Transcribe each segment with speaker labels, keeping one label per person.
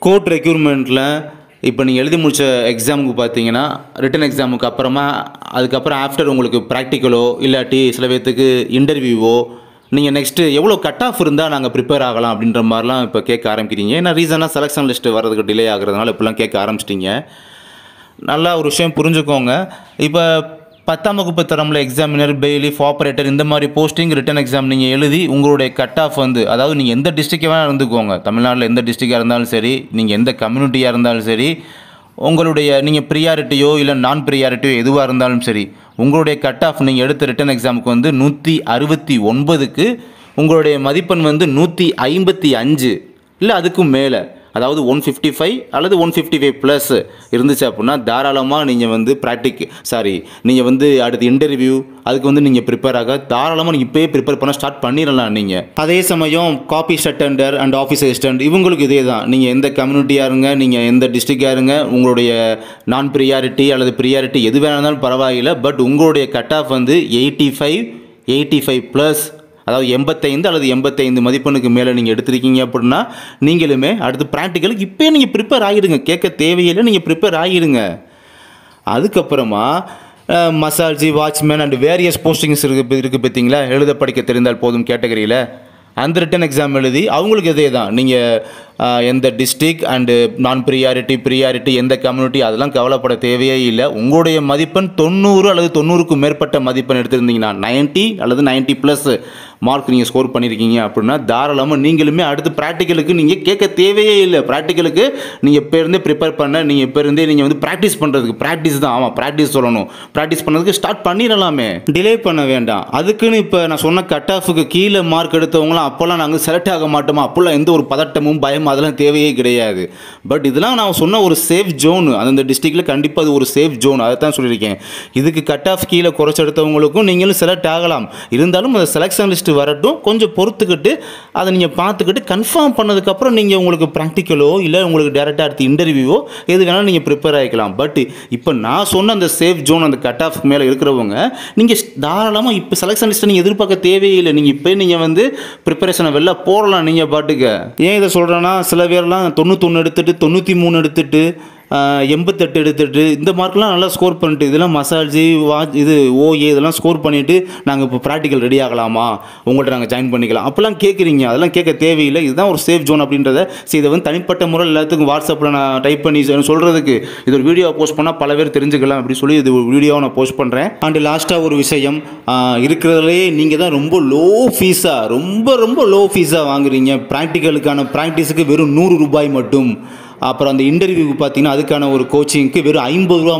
Speaker 1: Court ரெக்யூர்மெண்ட்டில் இப்போ நீங்கள் எழுதி முடித்த எக்ஸாமுக்கு பார்த்தீங்கன்னா ரிட்டன் எக்ஸாமுக்கு அப்புறமா அதுக்கப்புறம் ஆஃப்டர் உங்களுக்கு ப்ராக்டிக்கலோ இல்லாட்டி சில பேர்த்துக்கு இன்டர்வியூவோ நீங்கள் நெக்ஸ்ட்டு எவ்வளோ கட் ஆஃப் இருந்தால் நாங்கள் ப்ரிப்பேர் ஆகலாம் அப்படின்ற மாதிரிலாம் இப்போ கேட்க ஆரம்பிக்கிறீங்க. ஏன்னா ரீசனாக செலெக்ஷன் லிஸ்ட்டு வரதுக்கு டிலே ஆகிறதுனால இப்படிலாம் கேட்க ஆரம்பிச்சிட்டிங்க. நல்லா ஒரு விஷயம் புரிஞ்சுக்கோங்க. இப்போ 10ஆம் வகுப்பு தரமில் எக்ஸாமினர், பெயிலிஃப், ஆப்ரேட்டர் இந்த மாதிரி போஸ்டிங் ரிட்டன் எக்ஸாம் நீங்கள் எழுதி உங்களுடைய கட் ஆஃப் வந்து, அதாவது நீங்கள் எந்த டிஸ்ட்ரிக்டாக வேணால் இருந்துக்கோங்க, தமிழ்நாட்டில் எந்த டிஸ்ட்ரிக்டாக இருந்தாலும் சரி, நீங்கள் எந்த கம்யூனிட்டியாக இருந்தாலும் சரி, உங்களுடைய நீங்கள் ப்ரியாரிட்டியோ இல்லை நான் ப்ரியாரிட்டியோ எதுவாக இருந்தாலும் சரி, உங்களுடைய கட் ஆஃப் நீங்கள் எடுத்த ரிட்டன் எக்ஸாமுக்கு வந்து 169க்கு உங்களுடைய மதிப்பெண் வந்து 155 இல்லை அதுக்கும் மேலே, அதாவது 155 அல்லது 155 ப்ளஸ் இருந்துச்சு அப்படின்னா தாராளமாக நீங்கள் வந்து நீங்கள் வந்து அடுத்து இன்டர்வியூ அதுக்கு வந்து நீங்கள் ப்ரிப்பேர் ஆக தாராளமாக நீங்கள் இப்போயே ப்ரிப்பேர் பண்ண ஸ்டார்ட் பண்ணிடலாம். நீங்கள் அதே சமயம் coffee attender and office assistant இவங்களுக்கு இதே தான். நீங்கள் எந்த கம்யூனிட்டியாக இருங்க, நீங்கள் எந்த டிஸ்ட்ரிக்டாக இருங்க, உங்களுடைய நான் ப்ரியாரிட்டி அல்லது ப்ரியாரிட்டி எது வேணாலும் பரவாயில்லை, பட் உங்களுடைய கட் ஆஃப் வந்து 85 ப்ளஸ், அதாவது 85 அல்லது 85 மதிப்பெண்ணுக்கு மேலே நீங்கள் எடுத்திருக்கீங்க அப்படின்னா நீங்களுமே அடுத்து ப்ராக்டிக்கலுக்கு இப்போயே நீங்கள் ப்ரிப்பேர் ஆகிடுங்க. கேட்க தேவையில்லை, நீங்கள் ப்ரிப்பேர் ஆகிடுங்க. அதுக்கப்புறமா மசாஜி, வாட்ச்மேன் அண்ட் வேரியஸ் போஸ்டிங்ஸ் இருக்குது பார்த்தீங்களா, எழுத படிக்க தெரிந்தால் போதும் கேட்டகரியில் அந்த ரிட்டன் எக்ஸாம் எழுதி அவங்களுக்கு இதே தான். நீங்கள் எந்த டிஸ்ட்ரிக்ட் அண்டு நான் ப்ரியாரிட்டி எந்த கம்யூனிட்டி அதெல்லாம் கவலைப்பட தேவையே இல்லை. உங்களுடைய மதிப்பெண் 90 அல்லது 90க்கும் மேற்பட்ட மதிப்பெண் எடுத்திருந்தீங்கன்னா 90 அல்லது 90 ப்ளஸ் மார்க் நீங்கள் ஸ்கோர் பண்ணியிருக்கீங்க அப்படின்னா தாராளமாக நீங்களுமே அடுத்து ப்ராக்டிக்கலுக்கு நீங்கள் கேட்க தேவையே இல்லை. ப்ராக்டிக்கலுக்கு நீங்கள் இப்போ இருந்தே ப்ரிப்பேர் பண்ண, நீங்கள் இப்போ இருந்தே நீங்கள் வந்து ப்ராக்டிஸ் பண்ணுறதுக்கு ப்ராக்டிஸ் தான். ஆமாம், ப்ராக்டிஸ் சொல்லணும். ப்ராக்டிஸ் பண்ணுறதுக்கு ஸ்டார்ட் பண்ணிடலாமே, டிலே பண்ண வேண்டாம். அதுக்குன்னு இப்போ நான் சொன்ன கட் ஆஃபுக்கு கீழே மார்க் எடுத்தவங்களாம் அப்போல்லாம் நாங்கள் செலக்ட் ஆக மாட்டோமா, அப்போல்லாம் எந்த ஒரு பதட்டமும் பயம் அதெல்லாம் தேவையே கிடையாது. பட் இதெல்லாம் நான் சொன்ன ஒரு சேஃப் ஜோன், அந்த டிஸ்ட்ரிக்டில் கண்டிப்பாக அது ஒரு சேஃப் ஜோன், அதை தான் சொல்லியிருக்கேன். இதுக்கு கட் ஆஃப் கீழே குறைச்சி எடுத்தவங்களுக்கும் நீங்களும் செலக்ட் ஆகலாம். இருந்தாலும் அந்த செலெக்ஷன் லிஸ்ட் வரட்டும், கொஞ்சம் பொறுத்துக்கிட்டு அதை நீங்கள் பார்த்துக்கிட்டு கன்ஃபார்ம் பண்ணதுக்கப்புறம் நீங்கள் உங்களுக்கு ப்ராக்டிக்கலோ இல்லை உங்களுக்கு டேரெக்டாக அடுத்து இன்டர்வியூவோ எது வேணாலும் நீங்கள் ப்ரிப்பேர் ஆகிக்கலாம். பட் இப்போ நான் சொன்ன அந்த சேஃப் ஜோன், அந்த கட் ஆஃப் மேலே இருக்கிறவங்க நீங்கள் தாராளமாக இப்போ செலெக்ஷன் லிஸ்ட்டை நீங்கள் எதிர்பார்க்க தேவையில்லை. நீங்கள் இப்போ நீங்கள் வந்து ப்ரிப்பரேஷனை வெளில போடலாம் நீங்கள் பாட்டுக்கு. ஏன் இதை சொல்கிறேன்னா, சில பேர்லாம் 91 எடுத்துகிட்டு 93 எடுத்துகிட்டு 88 எடுத்துகிட்டு இந்த மார்க்லாம் நல்லா ஸ்கோர் பண்ணிட்டு இதெல்லாம் மசாஜி ஓஏ இதெல்லாம் ஸ்கோர் பண்ணிவிட்டு நாங்கள் இப்போ ப்ராக்டிக்கல் ரெடி ஆகலாமா, உங்கள்கிட்ட நாங்கள் ஜாயின் பண்ணிக்கலாம் அப்படிலாம் கேட்குறீங்க. அதெல்லாம் கேட்க தேவையில்லை. இதுதான் ஒரு சேஃப் ஜோன் அப்படின்றத. சரி, இதை வந்து தனிப்பட்ட முறையில் எல்லாத்துக்கும் வாட்ஸ்அப்பில் நான் டைப் பண்ணி சொல்கிறதுக்கு இது ஒரு வீடியோவை போஸ்ட் பண்ணால் பல பேர் தெரிஞ்சுக்கலாம் அப்படின்னு சொல்லி இது ஒரு வீடியோவை நான் போஸ்ட் பண்ணுறேன். அண்ட் லாஸ்ட்டாக ஒரு விஷயம், இருக்கிறதுலே நீங்கள் தான் ரொம்ப லோ ஃபீஸாக வாங்குறீங்க. ப்ராக்டிக்கலுக்கான ப்ராக்டிஸுக்கு வெறும் 100 ரூபாய் மட்டும். அப்புறம் அந்த இன்டர்வியூக்கு பார்த்தீங்கன்னா அதுக்கான ஒரு கோச்சிங்க்கு வெறும் 50 ரூபா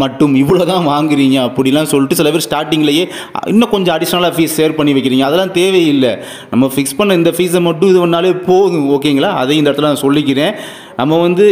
Speaker 1: மட்டும், இவ்வளோ தான் வாங்குறீங்க அப்படிலாம் சொல்லிட்டு சில பேர் ஸ்டார்டிங்லேயே இன்னும் கொஞ்சம் அடிஷ்னலாக ஃபீஸ் ஷேர் பண்ணி வைக்கிறீங்க. அதெல்லாம் தேவையில்லை. நம்ம ஃபிக்ஸ் பண்ண இந்த ஃபீஸை மட்டும் இது பண்ணாலே போதும். ஓகேங்களா? அதையும் இந்த இடத்துல நான் சொல்லிக்கிறேன். நம்ம வந்து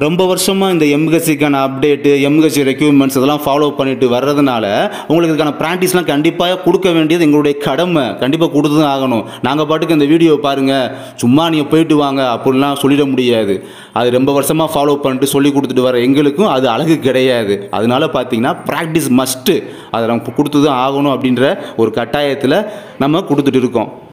Speaker 1: ரொம்ப வருஷமாக இந்த எம்ஹெச்சிக்கான அப்டேட்டு, எம்ஹெச்சி ரெக்யூர்மெண்ட்ஸ் இதெல்லாம் ஃபாலோ பண்ணிட்டு வர்றதுனால உங்களுக்கு இதுக்கான ப்ராக்டிஸ்லாம் கண்டிப்பாக கொடுக்க வேண்டியது எங்களுடைய கடமை. கண்டிப்பாக கொடுத்து தான் ஆகணும். நாங்கள் பாட்டுக்கு இந்த வீடியோ பாருங்கள், சும்மா நீங்கள் போயிட்டு வாங்க அப்படிலாம் சொல்லிட முடியாது. அது ரொம்ப வருஷமாக ஃபாலோ பண்ணிட்டு சொல்லி கொடுத்துட்டு வர எங்களுக்கும் அது அழகு கிடையாது. அதனால பார்த்தீங்கன்னா ப்ராக்டிஸ் மஸ்ட்டு, அதை நம்ம கொடுத்து தான் ஆகணும் அப்படின்ற ஒரு கட்டாயத்தில் நம்ம கொடுத்துட்டு இருக்கோம்.